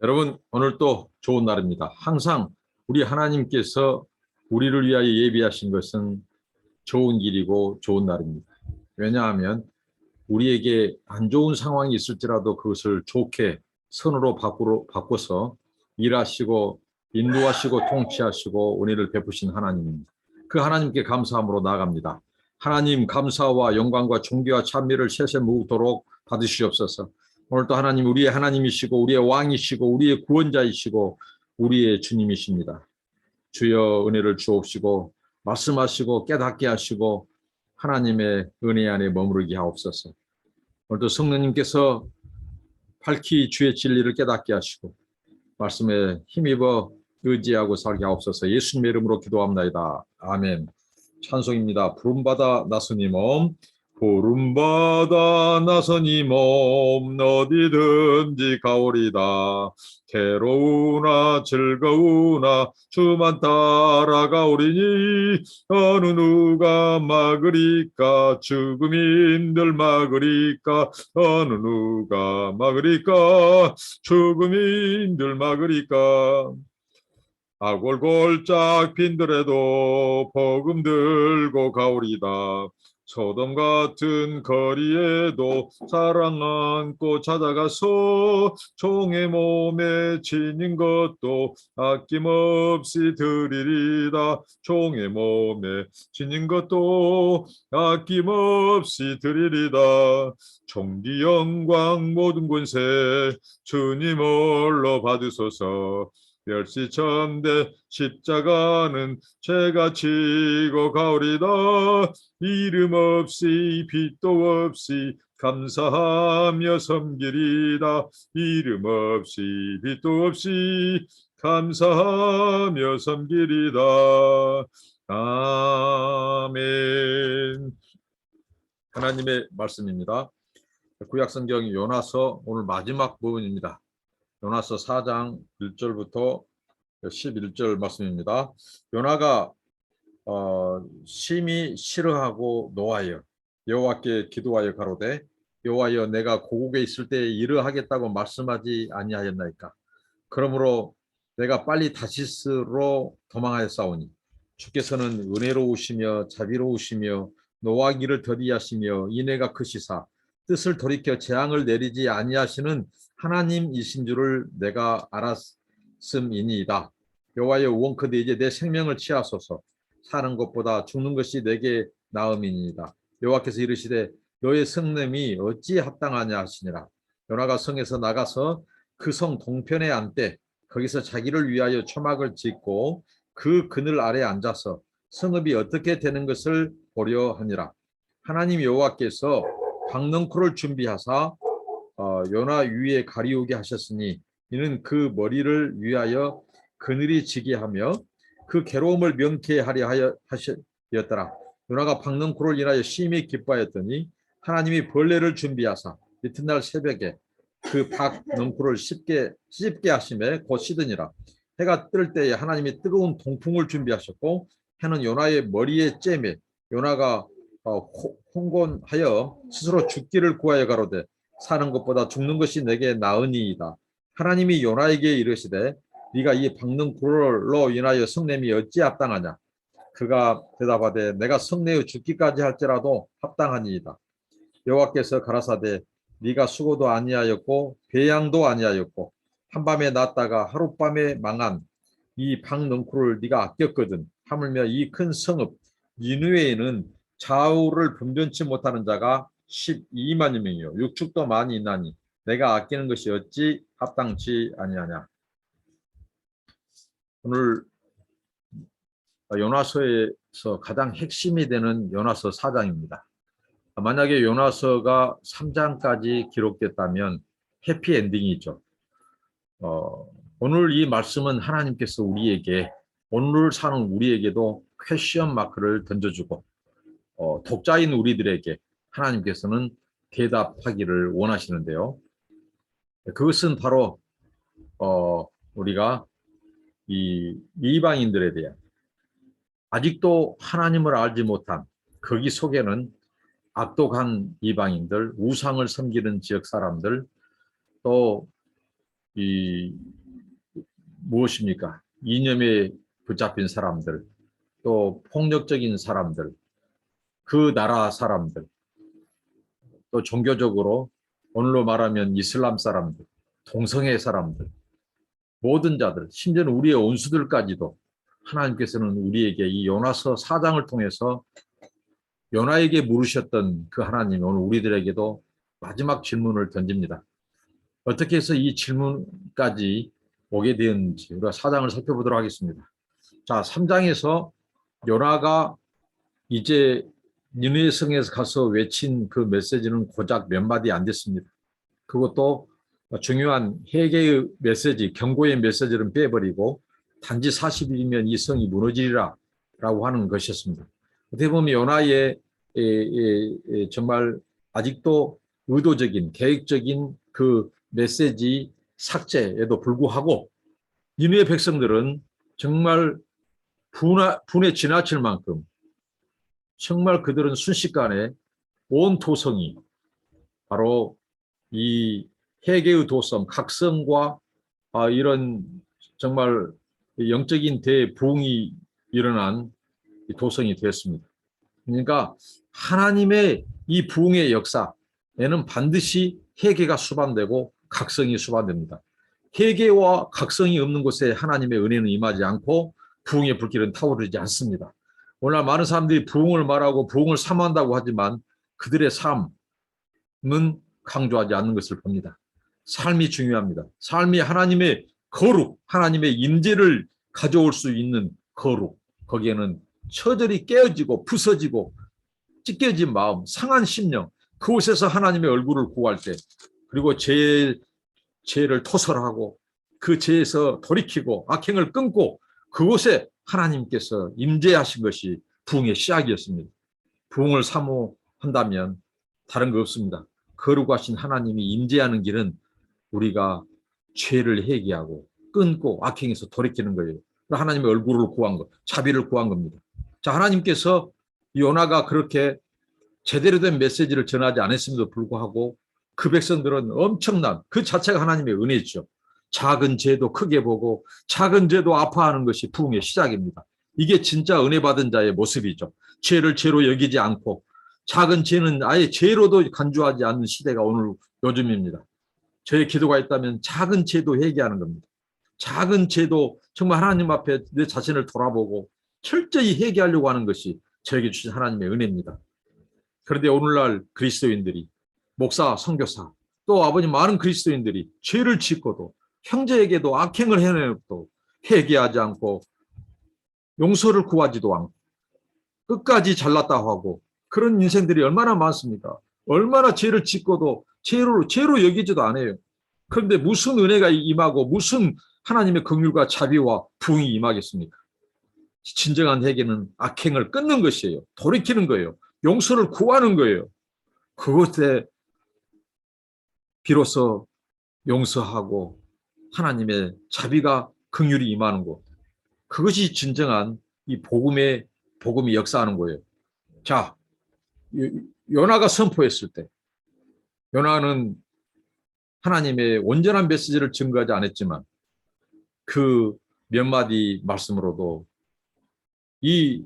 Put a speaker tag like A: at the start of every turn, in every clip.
A: 여러분, 오늘 또 좋은 날입니다. 항상 우리 하나님께서 우리를 위하여 예비하신 것은 좋은 길이고 좋은 날입니다. 왜냐하면 우리에게 안 좋은 상황이 있을지라도 그것을 좋게 선으로 바꿔서 일하시고 인도하시고 통치하시고 은혜를 베푸신 하나님입니다. 그 하나님께 감사함으로 나아갑니다. 하나님 감사와 영광과 존귀와 찬미를 세세무토록 받으시옵소서. 오늘도 하나님 우리의 하나님이시고 우리의 왕이시고 우리의 구원자이시고 우리의 주님이십니다. 주여 은혜를 주옵시고 말씀하시고 깨닫게 하시고 하나님의 은혜 안에 머무르게 하옵소서. 오늘도 성령님께서 밝히 주의 진리를 깨닫게 하시고 말씀에 힘입어 의지하고 살게 하옵소서. 예수님의 이름으로 기도합나이다. 아멘. 찬송입니다. 부름받아 나서니 몸, 부름받아 나서니 몸, 어디든지 가오리다. 괴로우나 즐거우나 주만 따라가오리니 어느 누가 막으리까. 죽음인들 막으리까. 어느 누가 막으리까. 죽음인들 막으리까. 아골골짝 빈들에도 복음 들고 가오리다. 소돔 같은 거리에도 사랑 안고 찾아가서 종의 몸에 지닌 것도 아낌없이 드리리다. 종의 몸에 지닌 것도 아낌없이 드리리다. 존귀 영광 모든 권세 주님 홀로 받으소서. 멸시천대 십자가는 제가 지고 가오리다. 이름 없이 빛도 없이 감사하며 섬기리다. 이름 없이 빛도 없이 감사하며 섬기리다. 아멘. 하나님의 말씀입니다. 구약성경 요나서 오늘 마지막 부분입니다. 요나서 4장 1절부터 11절 말씀입니다. 요나가 심히 싫어하고 노하여 여호와께 기도하여 가로되 여호와여 내가 고국에 있을 때에 이러하겠다고 말씀하지 아니하였나이까. 그러므로 내가 빨리 다시스로 도망하였사오니 주께서는 은혜로우시며 자비로우시며 노하기를 더디하시며 인애가 크시사 뜻을 돌이켜 재앙을 내리지 아니하시는 하나님이신 줄을 내가 알았음이니이다. 여호와여 원컨대 이제 내 생명을 취하소서. 사는 것보다 죽는 것이 내게 나음이니이다. 여호와께서 이르시되 너의 성냄이 어찌 합당하냐 하시니라. 요나가 성에서 나가서 그 성 동편에 앉되 거기서 자기를 위하여 초막을 짓고 그 그늘 아래 앉아서 성읍이 어떻게 되는 것을 보려 하니라. 하나님 여호와께서 박넝쿨을 준비하사 요나 위에 가리우게 하셨으니 이는 그 머리를 위하여 그늘이 지게 하며 그 괴로움을 명케 하려 하였더라. 요나가 박넝쿨을 인하여 심히 기뻐하였더니 하나님이 벌레를 준비하사 이튿날 새벽에 그 박넝쿨을 씹게 하심에 곧 씻으니라. 해가 뜰 때에 하나님이 뜨거운 동풍을 준비하셨고 해는 요나의 머리에 쬐매 요나가 혼곤하여 스스로 죽기를 구하여 가로되 사는 것보다 죽는 것이 내게 나으니이다. 하나님이 요나에게 이르시되 네가 이 박넝쿨로 인하여 성냄이 어찌 합당하냐. 그가 대답하되 내가 성내어 죽기까지 할지라도 합당하니이다. 여호와께서 가라사대 네가 수고도 아니하였고 배양도 아니하였고 한밤에 났다가 하룻밤에 망한 이 박넝쿨을 네가 아꼈거든. 하물며 이 큰 성읍 니느웨에는 좌우를 분변치 못하는 자가 12만여 명이요 육축도 많이 있나니 내가 아끼는 것이 어찌 합당치 아니하냐. 오늘 요나서에서 가장 핵심이 되는 요나서 4장입니다. 만약에 요나서가 3장까지 기록됐다면 해피엔딩이죠. 오늘 이 말씀은 하나님께서 우리에게 오늘 사는 우리에게도 퀘션 마크를 던져주고 독자인 우리들에게 하나님께서는 대답하기를 원하시는데요. 그것은 바로 우리가 이 이방인들에 대한 아직도 하나님을 알지 못한 거기 속에는 악독한 이방인들, 우상을 섬기는 지역 사람들, 또 이 무엇입니까? 이념에 붙잡힌 사람들, 또 폭력적인 사람들, 그 나라 사람들, 또 종교적으로 오늘로 말하면 이슬람 사람들, 동성애 사람들, 모든 자들, 심지어는 우리의 원수들까지도 하나님께서는 우리에게 이 요나서 4장을 통해서 요나에게 물으셨던 그 하나님이 오늘 우리들에게도 마지막 질문을 던집니다. 어떻게 해서 이 질문까지 오게 되었는지 우리가 4장을 살펴보도록 하겠습니다. 자, 3장에서 요나가 이제 니느웨 성에서 가서 외친 그 메시지는 고작 몇 마디 안 됐습니다. 그것도 중요한 회개의 메시지, 경고의 메시지를 빼버리고 단지 40일이면 이 성이 무너지리라 라고 하는 것이었습니다. 어떻게 보면 요나의 정말 아직도 의도적인, 계획적인 그 메시지 삭제에도 불구하고 니느웨 백성들은 정말 분에 지나칠 만큼 정말 그들은 순식간에 온 도성이 바로 이 회개의 도성, 각성과 이런 정말 영적인 대부흥이 일어난 도성이 되었습니다. 그러니까 하나님의 이 부흥의 역사에는 반드시 회개가 수반되고 각성이 수반됩니다. 회개와 각성이 없는 곳에 하나님의 은혜는 임하지 않고 부흥의 불길은 타오르지 않습니다. 오늘날 많은 사람들이 부흥을 말하고 부흥을 사모한다고 하지만 그들의 삶은 강조하지 않는 것을 봅니다. 삶이 중요합니다. 삶이 하나님의 거룩, 하나님의 임재를 가져올 수 있는 거룩, 거기에는 처절히 깨어지고 부서지고 찢겨진 마음, 상한 심령, 그곳에서 하나님의 얼굴을 구할 때, 그리고 죄를 토설하고 그 죄에서 돌이키고 악행을 끊고 그곳에 하나님께서 임재하신 것이 부흥의 시작이었습니다. 부흥을 사모한다면 다른 거 없습니다. 거룩하신 하나님이 임재하는 길은 우리가 죄를 회개하고 끊고 악행에서 돌이키는 거예요. 하나님의 얼굴을 구한 것, 자비를 구한 겁니다. 자, 하나님께서 요나가 그렇게 제대로 된 메시지를 전하지 않았음에도 불구하고 그 백성들은 엄청난 그 자체가 하나님의 은혜죠. 작은 죄도 크게 보고 작은 죄도 아파하는 것이 부흥의 시작입니다. 이게 진짜 은혜 받은 자의 모습이죠. 죄를 죄로 여기지 않고 작은 죄는 아예 죄로도 간주하지 않는 시대가 오늘 요즘입니다. 저의 기도가 있다면 작은 죄도 회개하는 겁니다. 작은 죄도 정말 하나님 앞에 내 자신을 돌아보고 철저히 회개하려고 하는 것이 저에게 주신 하나님의 은혜입니다. 그런데 오늘날 그리스도인들이 목사, 선교사 또 아버님 많은 그리스도인들이 죄를 짓고도 형제에게도 악행을 해내도 회개하지 않고 용서를 구하지도 않고 끝까지 잘났다 하고 그런 인생들이 얼마나 많습니까? 얼마나 죄를 짓고도 죄로 여기지도 않아요. 그런데 무슨 은혜가 임하고 무슨 하나님의 긍휼과 자비와 부흥이 임하겠습니까? 진정한 회개는 악행을 끊는 것이에요. 돌이키는 거예요. 용서를 구하는 거예요. 그것에 비로소 용서하고 하나님의 자비가 긍휼이 임하는 것. 그것이 진정한 이 복음이 역사하는 거예요. 자, 요나가 선포했을 때 요나는 하나님의 온전한 메시지를 증거하지 않았지만 그 몇 마디 말씀으로도 이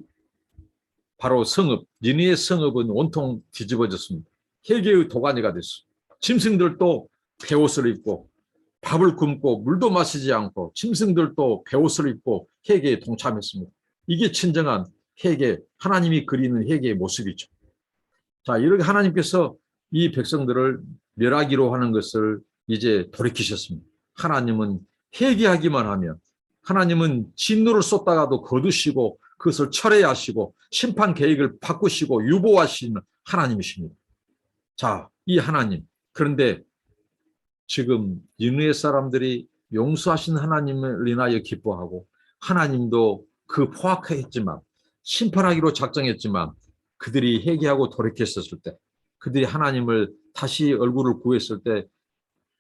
A: 바로 성읍, 니느웨 성읍은 온통 뒤집어졌습니다. 회개의 도가니가 됐습니다. 짐승들도 베옷을 입고 밥을 굶고 물도 마시지 않고 짐승들도 베옷을 입고 회개에 동참했습니다. 이게 진정한 회개, 하나님이 그리는 회개의 모습이죠. 자, 이렇게 하나님께서 이 백성들을 멸하기로 하는 것을 이제 돌이키셨습니다. 하나님은 회개하기만 하면 하나님은 진노를 쏟다가도 거두시고 그것을 철회하시고 심판 계획을 바꾸시고 유보하시는 하나님이십니다. 자, 이 하나님. 그런데 지금 니느웨 사람들이 용서하신 하나님을 인하여 기뻐하고 하나님도 그 포악했지만 심판하기로 작정했지만 그들이 회개하고 돌이켰었을 때 그들이 하나님을 다시 얼굴을 구했을 때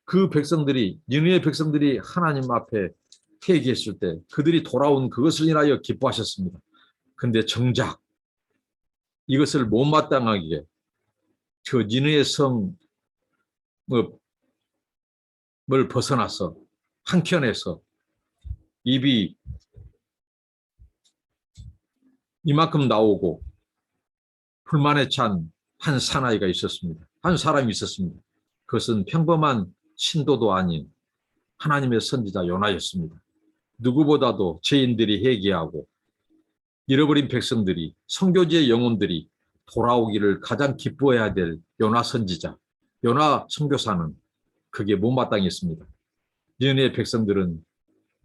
A: 그 백성들이 니느웨 백성들이 하나님 앞에 회개했을 때 그들이 돌아온 그것을 인하여 기뻐하셨습니다. 그런데 정작 이것을 못마땅하게 저 니느웨 성을 벗어나서 한켠에서 입이 이만큼 나오고 불만에 찬 한 사나이가 있었습니다. 한 사람이 있었습니다. 그것은 평범한 신도도 아닌 하나님의 선지자 요나였습니다. 누구보다도 죄인들이 회개하고 잃어버린 백성들이, 선교지의 영혼들이 돌아오기를 가장 기뻐해야 될 요나 선지자, 요나 선교사는 그게 못마땅했습니다. 니느웨 백성들은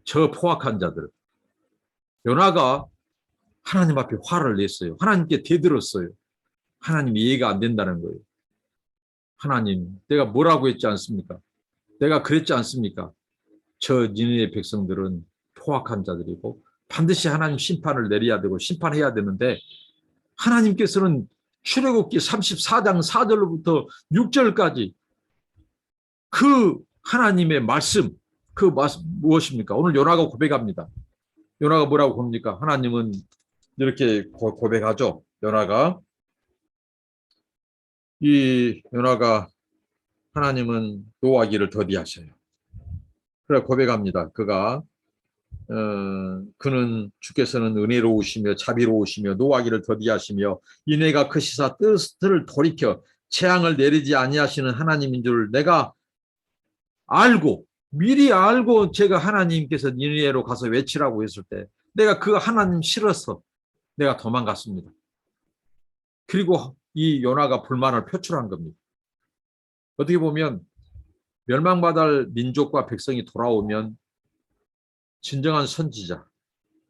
A: 저 포악한 자들, 요나가 하나님 앞에 화를 냈어요. 하나님께 대들었어요. 하나님이 이해가 안 된다는 거예요. 하나님, 내가 뭐라고 했지 않습니까? 내가 그랬지 않습니까? 저 니느웨 백성들은 포악한 자들이고 반드시 하나님 심판을 내려야 되고 심판해야 되는데 하나님께서는 출애굽기 34장 4절로부터 6절까지 그 하나님의 말씀, 그 말씀 무엇입니까? 오늘 요나가 고백합니다. 요나가 뭐라고 봅니까? 하나님은 이렇게 고백하죠. 요나가 하나님은 노하기를 더디하셔요. 그래 고백합니다. 그는 주께서는 은혜로우시며 자비로우시며 노하기를 더디하시며 인애가 크시사 뜻을 돌이켜 재앙을 내리지 아니하시는 하나님인 줄 내가 미리 알고 제가 하나님께서 니느웨로 가서 외치라고 했을 때 내가 그 하나님 싫어서 내가 도망갔습니다. 그리고 이 요나가 불만을 표출한 겁니다. 어떻게 보면 멸망받을 민족과 백성이 돌아오면 진정한 선지자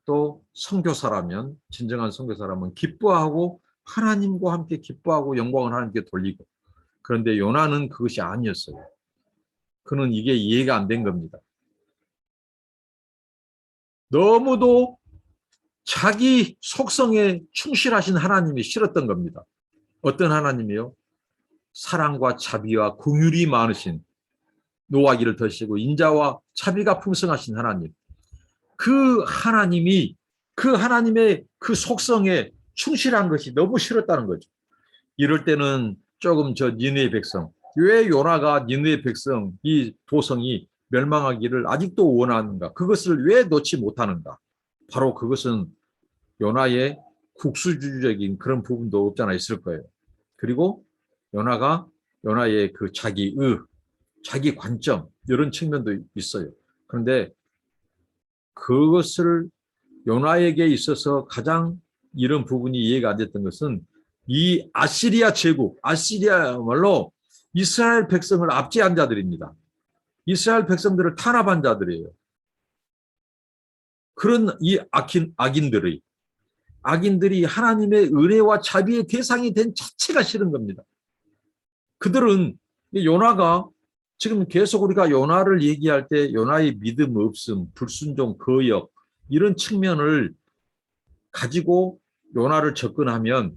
A: 또 선교사라면 진정한 선교사라면 기뻐하고 하나님과 함께 기뻐하고 영광을 하나님께 돌리고 그런데 요나는 그것이 아니었어요. 그는 이게 이해가 안 된 겁니다. 너무도 자기 속성에 충실하신 하나님이 싫었던 겁니다. 어떤 하나님이요? 사랑과 자비와 긍휼이 많으신 노하기를 더시고 인자와 자비가 풍성하신 하나님. 그 하나님이 그 하나님의 그 속성에 충실한 것이 너무 싫었다는 거죠. 이럴 때는 조금 저 니느웨 백성, 왜 요나가 니느웨 백성 이 도성이 멸망하기를 아직도 원하는가? 그것을 왜 놓지 못하는가? 바로 그것은 요나의 국수주의적인 그런 부분도 없지 않아 있을 거예요. 그리고 요나의 그 자기 관점 이런 측면도 있어요. 그런데 그것을 요나에게 있어서 가장 이런 부분이 이해가 안 됐던 것은 이 아시리아 제국, 아시리아야말로 이스라엘 백성을 압제한 자들입니다. 이스라엘 백성들을 탄압한 자들이에요. 그런 이 악인들이 하나님의 은혜와 자비의 대상이 된 자체가 싫은 겁니다. 그들은 요나가 지금 계속 우리가 요나를 얘기할 때 요나의 믿음 없음, 불순종, 거역 이런 측면을 가지고 요나를 접근하면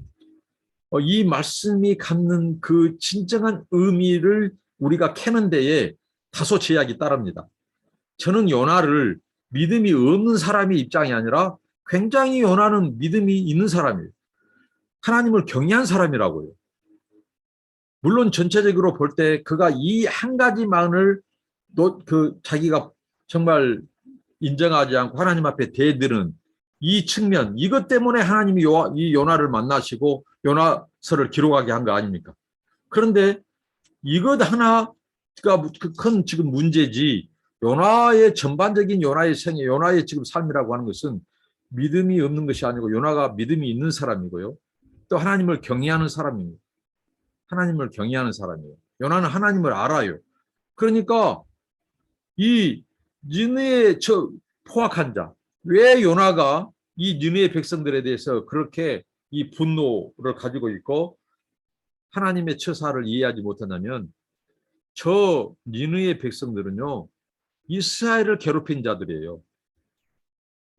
A: 이 말씀이 갖는 그 진정한 의미를 우리가 캐는 데에 다소 제약이 따릅니다. 저는 요나를 믿음이 없는 사람의 입장이 아니라 굉장히 요나는 믿음이 있는 사람이에요. 하나님을 경외한 사람이라고요. 물론 전체적으로 볼 때 그가 이 한 가지만을 자기가 정말 인정하지 않고 하나님 앞에 대드는 이 측면, 이것 때문에 하나님이 이 요나를 만나시고 요나서를 기록하게 한 거 아닙니까? 그런데 이것 하나가 큰 지금 문제지 요나의 전반적인 요나의 생애, 요나의 지금 삶이라고 하는 것은 믿음이 없는 것이 아니고 요나가 믿음이 있는 사람이고요. 또 하나님을 경외하는 사람입니다. 하나님을 경외하는 사람이에요. 요나는 하나님을 알아요. 그러니까 이 니느웨의 포악한 자, 왜 요나가 이 니느웨 백성들에 대해서 그렇게 이 분노를 가지고 있고 하나님의 처사를 이해하지 못한다면 저 니느웨 백성들은요 이스라엘을 괴롭힌 자들이에요.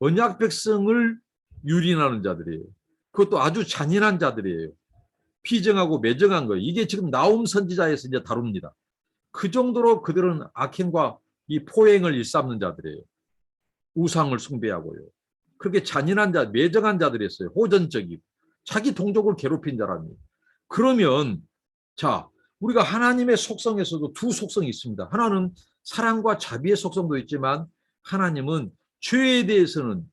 A: 언약 백성을 유린하는 자들이에요. 그것도 아주 잔인한 자들이에요. 피정하고 매정한 거예요. 이게 지금 나홈 선지자에서 이제 다룹니다. 그 정도로 그들은 악행과 이 포행을 일삼는 자들이에요. 우상을 숭배하고요. 그렇게 잔인한 자, 매정한 자들이었어요. 호전적이고 자기 동족을 괴롭힌 자라니. 그러면 자, 우리가 하나님의 속성에서도 두 속성이 있습니다. 하나는 사랑과 자비의 속성도 있지만 하나님은 죄에 대해서는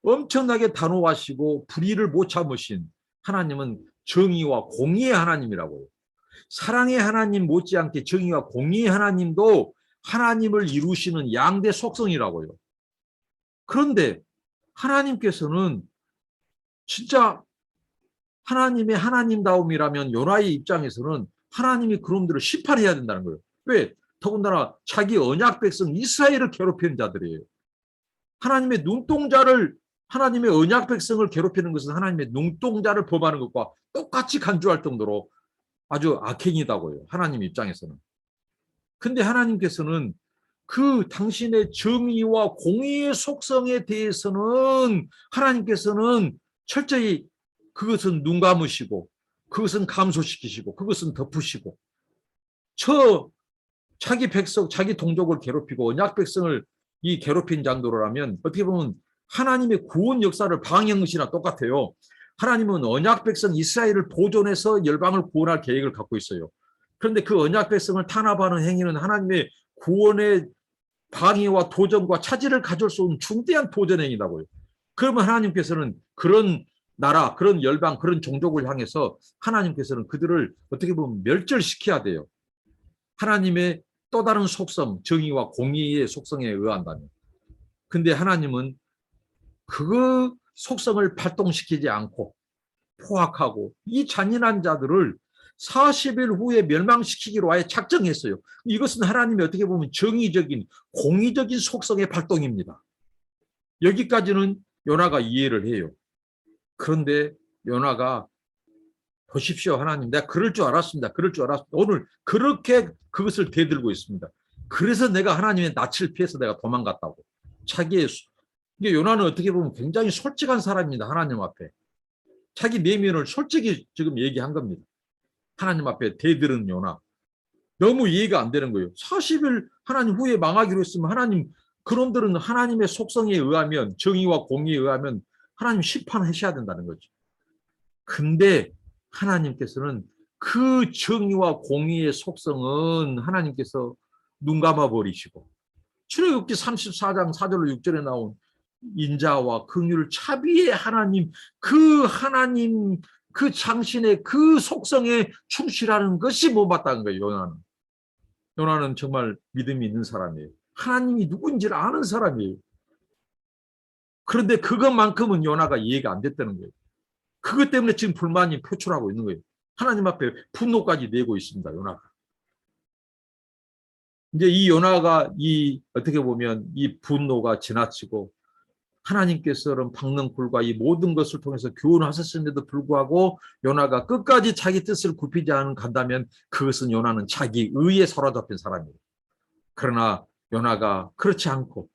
A: 엄청나게 단호하시고 불의를 못 참으신 하나님은 정의와 공의의 하나님이라고요. 사랑의 하나님 못지않게 정의와 공의의 하나님도 하나님을 이루시는 양대 속성이라고요. 그런데 하나님께서는 진짜 하나님의 하나님다움이라면 요나의 입장에서는 하나님이 그놈들을 심판해야 된다는 거예요. 왜? 더군다나 자기 언약 백성 이스라엘을 괴롭히는 자들이에요. 하나님의 눈동자를 하나님의 언약 백성을 괴롭히는 것은 하나님의 눈동자를 범하는 것과 똑같이 간주할 정도로 아주 악행이다고요. 하나님 입장에서는. 근데 하나님께서는 그 당신의 정의와 공의의 속성에 대해서는 하나님께서는 철저히 그것은 눈 감으시고 그것은 감소시키시고 그것은 덮으시고 자기 백성, 자기 동족을 괴롭히고 언약 백성을 이 괴롭힌 정도로라면 어떻게 보면 하나님의 구원 역사를 방해한 것이나 똑같아요. 하나님은 언약 백성 이스라엘을 보존해서 열방을 구원할 계획을 갖고 있어요. 그런데 그 언약 백성을 탄압하는 행위는 하나님의 구원의 방해와 도전과 차질을 가져올 수 없는 중대한 도전 행위라고요. 그러면 하나님께서는 그런 나라, 그런 열방, 그런 종족을 향해서 하나님께서는 그들을 어떻게 보면 멸절시켜야 돼요. 하나님의 또 다른 속성, 정의와 공의의 속성에 의한다면. 근데 하나님은 그 속성을 발동시키지 않고 포악하고 이 잔인한 자들을 40일 후에 멸망시키기로 아예 작정했어요. 이것은 하나님이 어떻게 보면 정의적인 공의적인 속성의 발동입니다. 여기까지는 요나가 이해를 해요. 그런데 요나가 보십시오 하나님, 내가 그럴 줄 알았습니다. 그럴 줄 알았습니다. 오늘 그렇게 그것을 대들고 있습니다. 그래서 내가 하나님의 낯을 피해서 내가 도망갔다고. 자기의 이게 요나는 어떻게 보면 굉장히 솔직한 사람입니다. 하나님 앞에. 자기 내면을 솔직히 지금 얘기한 겁니다. 하나님 앞에 대들은 요나. 너무 이해가 안 되는 거예요. 40일 하나님 후에 망하기로 했으면 하나님, 그놈들은 하나님의 속성에 의하면 정의와 공의에 의하면 하나님 심판하셔야 된다는 거죠. 근데 하나님께서는 그 정의와 공의의 속성은 하나님께서 눈 감아 버리시고 출애굽기 34장 4절로 6절에 나온 인자와 긍휼 자비의 하나님, 그 하나님 그 장신의 그 속성에 충실하는 것이 못마땅한 거예요. 요나는 정말 믿음이 있는 사람이에요. 하나님이 누군지를 아는 사람이에요. 그런데 그것만큼은 요나가 이해가 안 됐다는 거예요. 그것 때문에 지금 불만이 표출하고 있는 거예요. 하나님 앞에 분노까지 내고 있습니다. 요나가. 이제 이 요나가 어떻게 보면 이 분노가 지나치고 하나님께서는 박능불과 이 모든 것을 통해서 교훈하셨음에도 불구하고 요나가 끝까지 자기 뜻을 굽히지 않은 간다면 그것은 요나는 자기 의에 사로잡힌 사람이에요. 그러나 요나가 그렇지 않고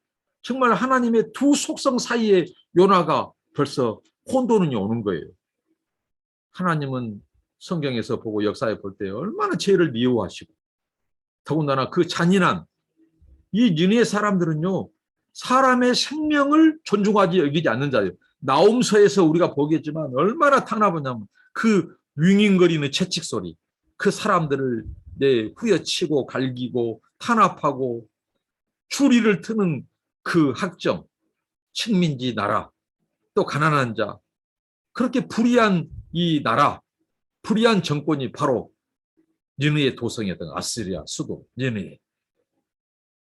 A: 정말 하나님의 두 속성 사이에 요나가 벌써 혼돈이 오는 거예요. 하나님은 성경에서 보고 역사에 볼 때 얼마나 죄를 미워하시고 더군다나 그 잔인한 이 니느웨 사람들은요. 사람의 생명을 존중하지 여기지 않는 자예요. 나홈서에서 우리가 보겠지만 얼마나 탄압하냐면 그 윙윙거리는 채찍 소리, 그 사람들을 후려치고 갈기고 탄압하고 추리를 트는 그 학정, 식민지 나라, 또 가난한 자, 그렇게 불의한 이 나라, 불의한 정권이 바로 니느웨 도성이었던 아시리아 수도 니느웨.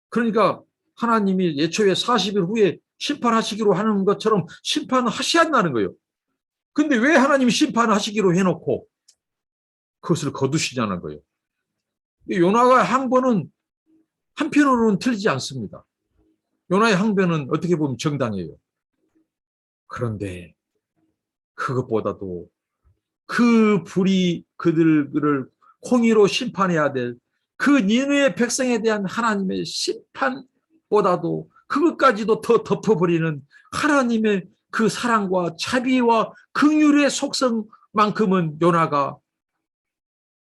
A: 그러니까 하나님이 예초에 40일 후에 심판하시기로 하는 것처럼 심판하셔야 한다는 거예요. 근데 왜 하나님이 심판하시기로 해놓고 그것을 거두시냐는 거예요. 요나의 항변은 한편으로는 틀리지 않습니다. 요나의 항변은 어떻게 보면 정당해요. 그런데 그것보다도 그 불이 그들을 공의로 심판해야 될 그 니느웨 백성에 대한 하나님의 심판보다도 그것까지도 더 덮어버리는 하나님의 그 사랑과 자비와 긍휼의 속성만큼은 요나가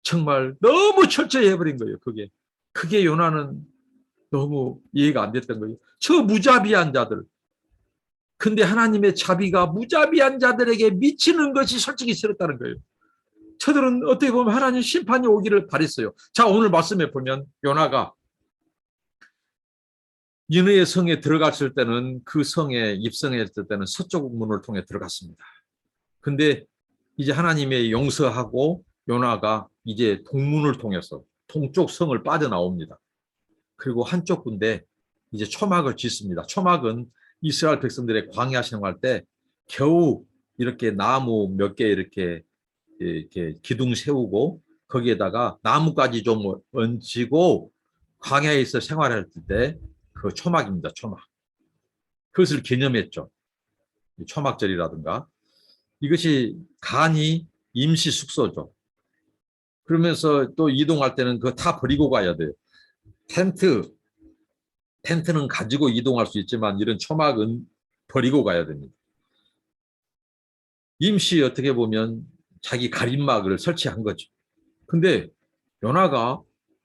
A: 정말 너무 철저히 해버린 거예요. 그게 요나는 너무 이해가 안 됐던 거예요. 저 무자비한 자들. 근데 하나님의 자비가 무자비한 자들에게 미치는 것이 솔직히 싫었다는 거예요. 저들은 어떻게 보면 하나님 심판이 오기를 바랬어요. 자, 오늘 말씀에 보면 요나가 니느의 성에 들어갔을 때는 그 성에 입성했을 때는 서쪽 문을 통해 들어갔습니다. 근데 이제 하나님의 용서하고 요나가 이제 동문을 통해서 동쪽 성을 빠져나옵니다. 그리고 한쪽 군데 이제 초막을 짓습니다. 초막은 이스라엘 백성들의 광야 생활 때 겨우 이렇게 나무 몇 개 이렇게 기둥 세우고 거기에다가 나무까지 좀 얹히고 광야에서 생활할 때 그 초막입니다. 초막. 그것을 기념했죠. 초막절이라든가. 이것이 간이 임시 숙소죠. 그러면서 또 이동할 때는 그거 다 버리고 가야 돼요. 텐트는 가지고 이동할 수 있지만 이런 초막은 버리고 가야 됩니다. 임시 어떻게 보면 자기 가림막을 설치한 거죠. 근데 요나가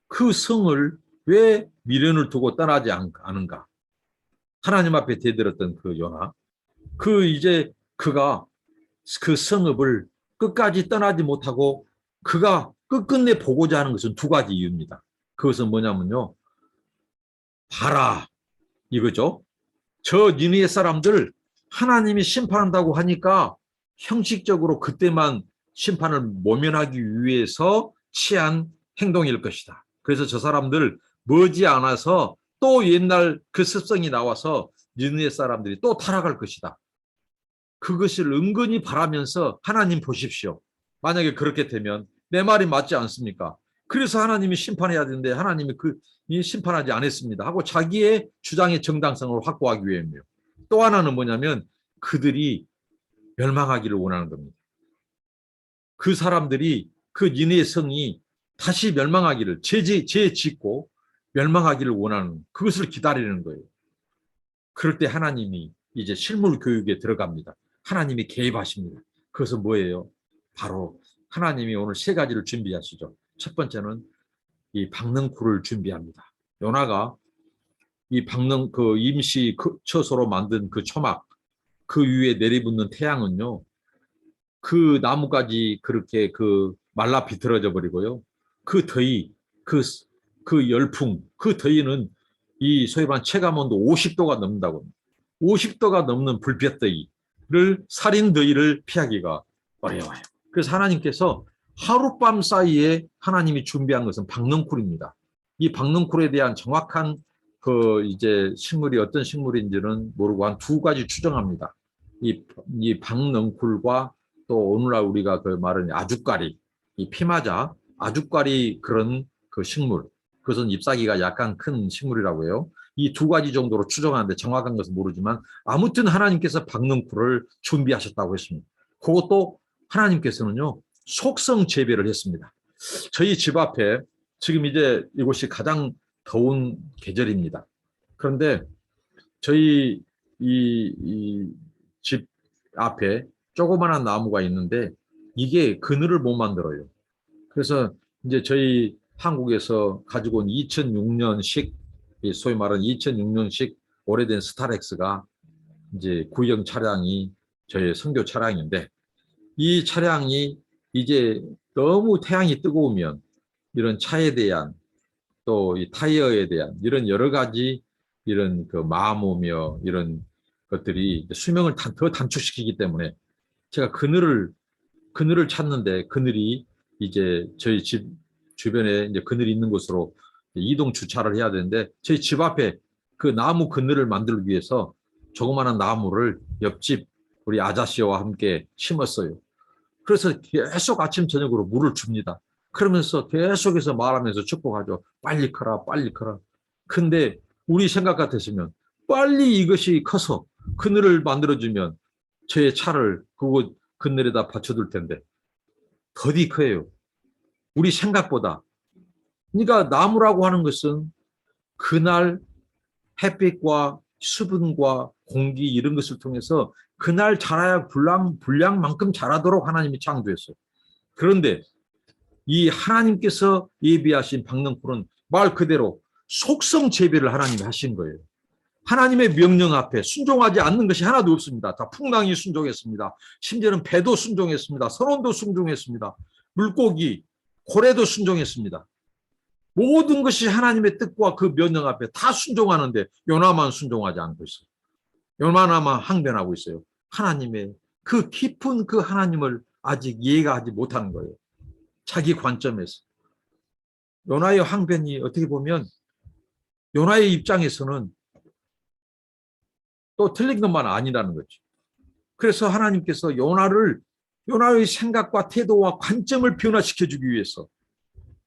A: 그 성을 왜 미련을 두고 떠나지 않은가? 하나님 앞에 대들었던 그 요나, 이제 그가 그 성읍을 끝까지 떠나지 못하고 그가 끝끝내 보고자 하는 것은 두 가지 이유입니다. 그것은 뭐냐면요. 봐라 이거죠. 저 니느웨 사람들 하나님이 심판한다고 하니까 형식적으로 그때만 심판을 모면하기 위해서 취한 행동일 것이다. 그래서 저 사람들 머지않아서 또 옛날 그 습성이 나와서 니느웨 사람들이 또 타락할 것이다. 그것을 은근히 바라면서 하나님 보십시오. 만약에 그렇게 되면 내 말이 맞지 않습니까? 그래서 하나님이 심판해야 되는데 하나님이 심판하지 않았습니다 하고 자기의 주장의 정당성을 확보하기 위함이에요. 또 하나는 뭐냐면 그들이 멸망하기를 원하는 겁니다. 그 사람들이 그 니느웨 성이 다시 멸망하기를 재짓고 멸망하기를 원하는 그것을 기다리는 거예요. 그럴 때 하나님이 이제 실물 교육에 들어갑니다. 하나님이 개입하십니다. 그것은 뭐예요? 바로 하나님이 오늘 세 가지를 준비하시죠. 첫 번째는 이 박능쿨을 준비합니다. 요나가 이 그 임시 처소로 만든 그 초막 그 위에 내리붙는 태양은요. 그 나무까지 그렇게 그 말라 비틀어져 버리고요. 그 더위, 그 열풍, 그 더위는 이 소위 말하는 체감온도 50도가 넘는다고 합니다. 50도가 넘는 불볕 더위를 살인 더위를 피하기가 어려워요. 그래서 하나님께서 하룻밤 사이에 하나님이 준비한 것은 박능쿨입니다. 이 박능쿨에 대한 정확한 그 이제 식물이 어떤 식물인지는 모르고 한 두 가지 추정합니다. 이 박능쿨과 또 오늘날 우리가 그 말하는 아주까리, 이 피마자, 아주까리 그런 그 식물, 그것은 잎사귀가 약간 큰 식물이라고 해요. 이 두 가지 정도로 추정하는데 정확한 것은 모르지만 아무튼 하나님께서 박능쿨을 준비하셨다고 했습니다. 그것도 하나님께서는요 속성 재배를 했습니다. 저희 집 앞에 지금 이제 이곳이 가장 더운 계절입니다. 그런데 저희 이 집 앞에 조그마한 나무가 있는데 이게 그늘을 못 만들어요. 그래서 이제 저희 한국에서 가지고 온 2006년식 소위 말하는 2006년식 오래된 스타렉스가 이제 구형 차량이 저희 선교 차량인데 이 차량이 이제 너무 태양이 뜨거우면 이런 차에 대한 또 이 타이어에 대한 이런 여러 가지 이런 그 마모며 이런 것들이 수명을 더 단축시키기 때문에 제가 그늘을 찾는데 그늘이 이제 저희 집 주변에 이제 그늘이 있는 곳으로 이동 주차를 해야 되는데 저희 집 앞에 그 나무 그늘을 만들기 위해서 조그마한 나무를 옆집 우리 아저씨와 함께 심었어요. 그래서 계속 아침 저녁으로 물을 줍니다. 그러면서 계속해서 말하면서 축복하죠. 빨리 커라, 빨리 커라. 근데 우리 생각 같았으면 빨리 이것이 커서 그늘을 만들어주면 저의 차를 그곳 그늘에다 받쳐둘 텐데 더디 커요. 우리 생각보다. 그러니까 나무라고 하는 것은 그날 햇빛과 수분과 공기 이런 것을 통해서 그날 자라야 분량만큼 자라도록 하나님이 창조했어요. 그런데 이 하나님께서 예비하신 박능쿨은 말 그대로 속성 재배를 하나님이 하신 거예요. 하나님의 명령 앞에 순종하지 않는 것이 하나도 없습니다. 다 풍랑이 순종했습니다. 심지어는 배도 순종했습니다. 선원도 순종했습니다. 물고기, 고래도 순종했습니다. 모든 것이 하나님의 뜻과 그 명령 앞에 다 순종하는데 요나만 순종하지 않고 있어요. 요나만 항변하고 있어요. 하나님의 그 깊은 그 하나님을 아직 이해가 하지 못하는 거예요. 자기 관점에서. 요나의 항변이 어떻게 보면 요나의 입장에서는 또 틀린 것만 아니라는 거죠. 그래서 하나님께서 요나의 생각과 태도와 관점을 변화시켜주기 위해서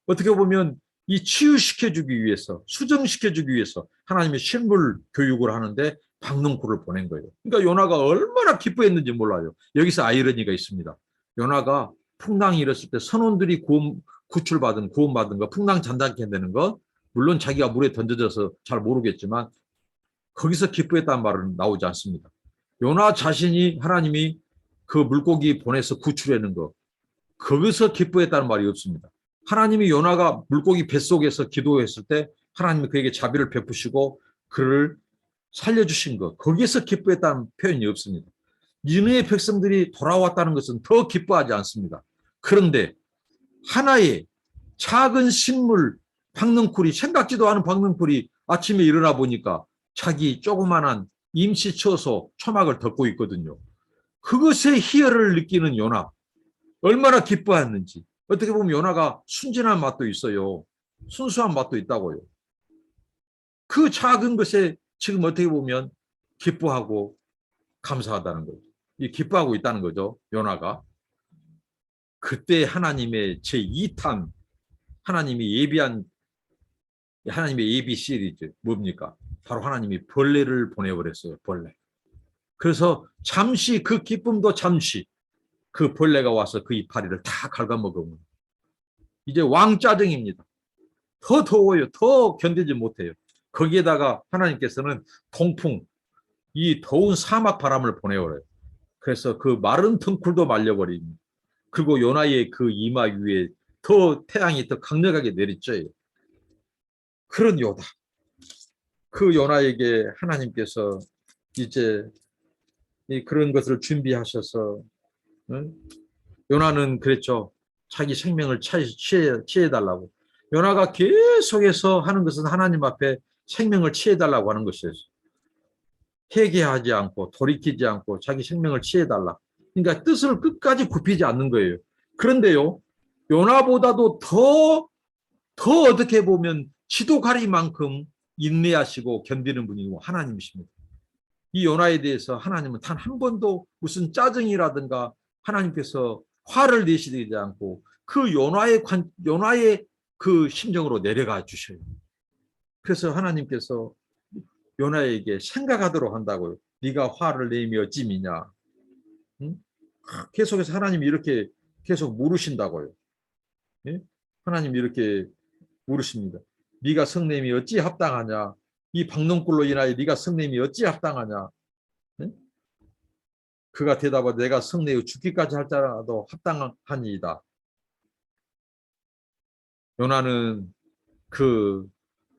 A: 어떻게 보면 이 치유시켜주기 위해서 수정시켜주기 위해서 하나님의 실물 교육을 하는데 박능쿨을 보낸 거예요. 그러니까 요나가 얼마나 기뻐했는지 몰라요. 여기서 아이러니가 있습니다. 요나가 풍랑이 일었을 때 선원들이 구원받은 거, 풍랑 잔잔케 되는 거, 물론 자기가 물에 던져져서 잘 모르겠지만 거기서 기뻐했다는 말은 나오지 않습니다. 요나 자신이 하나님이 그 물고기 보내서 구출하는 거, 거기서 기뻐했다는 말이 없습니다. 하나님이 요나가 물고기 뱃속에서 기도했을 때 하나님이 그에게 자비를 베푸시고 그를 살려주신 것, 거기에서 기뻐했다는 표현이 없습니다. 니느웨 백성들이 돌아왔다는 것은 더 기뻐하지 않습니다. 그런데 하나의 작은 식물 박능쿨이, 생각지도 않은 박능쿨이 아침에 일어나 보니까 자기 조그만한 임시처소 초막을 덮고 있거든요. 그것의 희열을 느끼는 요나, 얼마나 기뻐했는지. 어떻게 보면 요나가 순진한 맛도 있어요. 순수한 맛도 있다고요. 그 작은 것에 지금 어떻게 보면 기뻐하고 감사하다는 거죠. 기뻐하고 있다는 거죠. 요나가. 그때 하나님의 제2탄, 하나님의 예비 시리즈 뭡니까? 바로 하나님이 벌레를 보내버렸어요. 벌레. 그래서 잠시 그 기쁨도 잠시 그 벌레가 와서 그 이파리를 다 갉아먹으면 이제 왕짜증입니다. 더 더워요. 더 견디지 못해요. 거기에다가 하나님께서는 통풍, 이 더운 사막 바람을 보내버려요. 그래서 그 마른 등굴도 말려버립니다. 그리고 요나의 그 이마 위에 더 태양이 더 강력하게 내리쬐요. 그런 요다. 그 요나에게 하나님께서 이제 그런 것을 준비하셔서, 응? 요나는 그랬죠. 자기 생명을 취해달라고. 요나가 계속해서 하는 것은 하나님 앞에 생명을 취해달라고 하는 것이었어요. 회개하지 않고 돌이키지 않고 자기 생명을 취해달라. 그러니까 뜻을 끝까지 굽히지 않는 거예요. 그런데요, 요나보다도 더 어떻게 보면 지도가리만큼 인내하시고 견디는 분이 하나님이십니다. 이 요나에 대해서 하나님은 단 한 번도 무슨 짜증이라든가 하나님께서 화를 내시지 않고 그 요나의 그 심정으로 내려가 주셔요. 그래서 하나님께서 요나에게 생각하도록 한다고요. 네가 화를 내며 어찌미냐. 응? 계속해서 하나님이 이렇게 계속 물으신다고요. 예? 하나님이 이렇게 물으십니다. 네가 성냄이 어찌 합당하냐. 이 박농굴로 인하여 네가 성냄이 어찌 합당하냐. 예? 그가 대답하되 내가 성내어 죽기까지 할지라도 합당하니이다. 요나는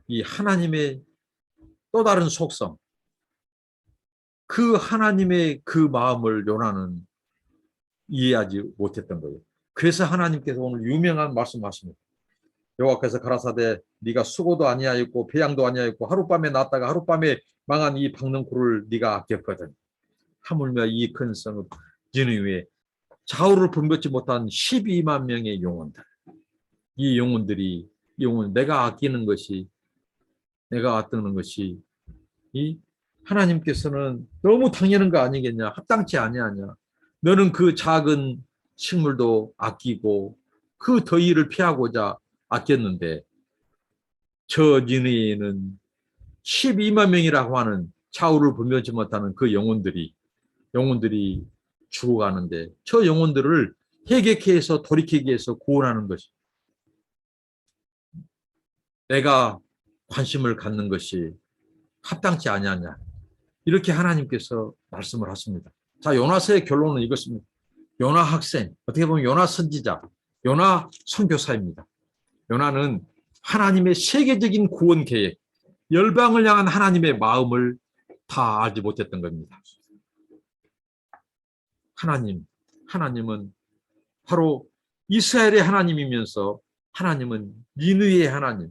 A: 이 하나님의 또 다른 속성, 그 하나님의 그 마음을 요나는 이해하지 못했던 거예요. 그래서 하나님께서 오늘 유명한 말씀하십니다. 여호와께서 가라사대 네가 수고도 아니하였고 배양도 아니하였고 하룻밤에 났다가 하룻밤에 망한 이 박능쿨을 네가 아꼈거든. 하물며 이 큰 성읍 니느웨 좌우를 분별치 못한 12만 명의 영혼들. 이 영혼들이 내가 아끼는 것이, 내가 아끼는 것이 이 하나님께서는 너무 당연한 거 아니겠냐, 합당치 아니하냐. 너는 그 작은 식물도 아끼고 그 더위를 피하고자 아꼈는데 저 니느웨는 12만 명이라고 하는 좌우를 분별치 못하는 그 영혼들이 죽어가는데 저 영혼들을 회개케 해서 돌이키게 해서 구원하는 것이 내가 관심을 갖는 것이 합당치 아니하냐. 이렇게 하나님께서 말씀을 하십니다. 자, 요나서의 결론은 이것입니다. 요나 학생, 어떻게 보면 요나 선지자, 요나 선교사입니다. 요나는 하나님의 세계적인 구원 계획, 열방을 향한 하나님의 마음을 다 알지 못했던 겁니다. 하나님은 바로 이스라엘의 하나님이면서 하나님은 니느웨의 하나님,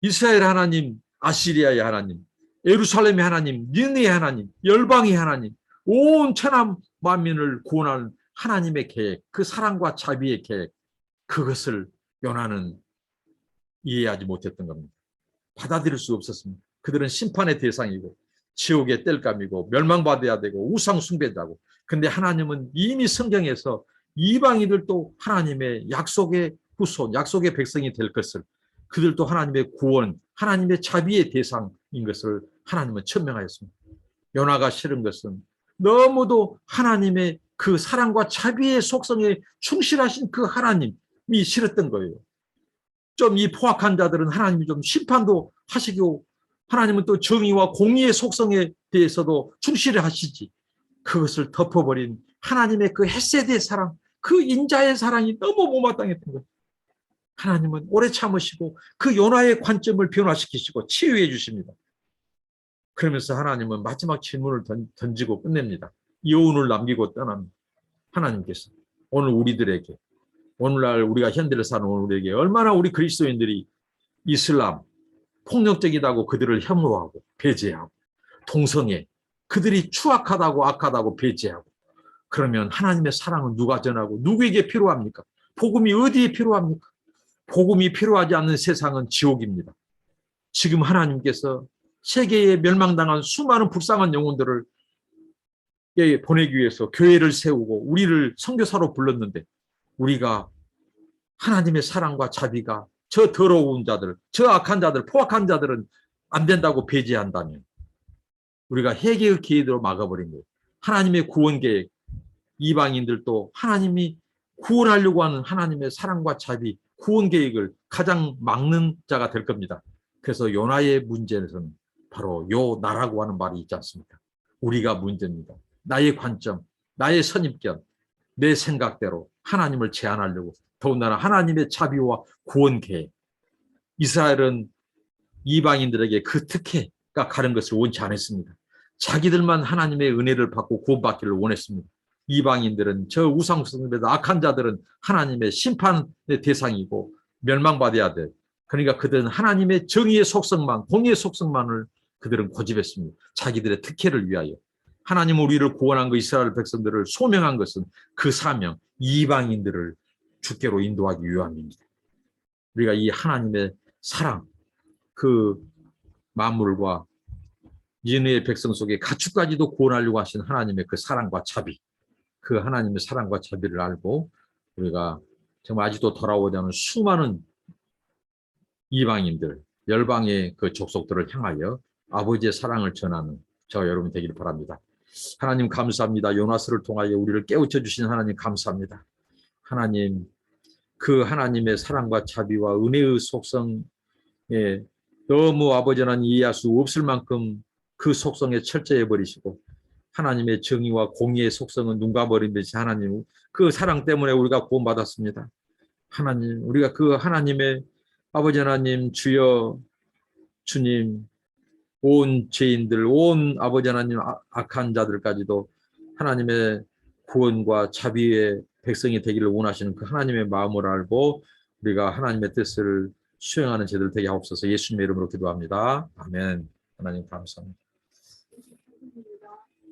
A: 이스라엘 하나님, 아시리아의 하나님, 예루살렘의 하나님, 니느의 하나님, 열방의 하나님, 온 천하 만민을 구원하는 하나님의 계획, 그 사랑과 자비의 계획, 그것을 요나는 이해하지 못했던 겁니다. 받아들일 수 없었습니다. 그들은 심판의 대상이고 지옥의 땔감이고 멸망받아야 되고 우상 숭배자고. 근데 하나님은 이미 성경에서 이방인들도 하나님의 약속의 후손, 약속의 백성이 될 것을, 그들도 하나님의 구원, 하나님의 자비의 대상인 것을 하나님은 천명하였습니다. 요나가 싫은 것은 너무도 하나님의 그 사랑과 자비의 속성에 충실하신 그 하나님이 싫었던 거예요. 좀 이 포악한 자들은 하나님이 좀 심판도 하시고 하나님은 또 정의와 공의의 속성에 대해서도 충실히 하시지. 그것을 덮어버린 하나님의 그 헤세드의 사랑, 그 인자의 사랑이 너무 못마땅했던 거예요. 하나님은 오래 참으시고 그 요나의 관점을 변화시키시고 치유해 주십니다. 그러면서 하나님은 마지막 질문을 던지고 끝냅니다. 여운을 남기고 떠납니다. 하나님께서 오늘 우리들에게, 오늘날 우리가 현대를 사는 우리에게 얼마나 우리 그리스도인들이 이슬람, 폭력적이다고 그들을 혐오하고 배제하고, 동성애, 그들이 추악하다고 악하다고 배제하고, 그러면 하나님의 사랑은 누가 전하고 누구에게 필요합니까? 복음이 어디에 필요합니까? 복음이 필요하지 않는 세상은 지옥입니다. 지금 하나님께서 세계에 멸망당한 수많은 불쌍한 영혼들을 보내기 위해서 교회를 세우고 우리를 선교사로 불렀는데, 우리가 하나님의 사랑과 자비가 저 더러운 자들, 저 악한 자들, 포악한 자들은 안 된다고 배제한다면 우리가 회개의 기회로 막아버린 거예요. 하나님의 구원 계획, 이방인들도 하나님이 구원하려고 하는 하나님의 사랑과 자비, 구원 계획을 가장 막는 자가 될 겁니다. 그래서 요나의 문제는 바로 요 나라고 하는 말이 있지 않습니까? 우리가 문제입니다. 나의 관점, 나의 선입견, 내 생각대로 하나님을 제한하려고, 더군다나 하나님의 자비와 구원 계획. 이스라엘은 이방인들에게 그 특혜가 가는 것을 원치 않았습니다. 자기들만 하나님의 은혜를 받고 구원받기를 원했습니다. 이방인들은, 저 우상숭배자 악한 자들은 하나님의 심판의 대상이고 멸망받아야 돼. 그러니까 그들은 하나님의 정의의 속성만, 공의의 속성만을 그들은 고집했습니다. 자기들의 특혜를 위하여. 하나님 우리를 구원한 그 이스라엘 백성들을 소명한 것은 그 사명, 이방인들을 주께로 인도하기 위함입니다. 우리가 이 하나님의 사랑, 그 만물과 인의 백성 속에 가축까지도 구원하려고 하신 하나님의 그 사랑과 자비, 그 하나님의 사랑과 자비를 알고 우리가 정말 아직도 돌아오지 않은 수많은 이방인들, 열방의 그 족속들을 향하여 아버지의 사랑을 전하는 저와 여러분 되기를 바랍니다. 하나님 감사합니다. 요나스를 통하여 우리를 깨우쳐 주신 하나님 감사합니다. 하나님, 그 하나님의 사랑과 자비와 은혜의 속성에 너무 아버지 하나님 이해할 수 없을 만큼 그 속성에 철저해 버리시고, 하나님의 정의와 공의의 속성은 눈 감아버린 듯이 하나님 그 사랑 때문에 우리가 구원받았습니다. 하나님, 우리가 그 하나님의 아버지 하나님, 주여 주님, 온 죄인들, 온 아버지 하나님 악한 자들까지도 하나님의 구원과 자비의 백성이 되기를 원하시는 그 하나님의 마음을 알고 우리가 하나님의 뜻을 수행하는 제들 되게 하옵소서. 예수님의 이름으로 기도합니다. 아멘. 하나님 감사합니다.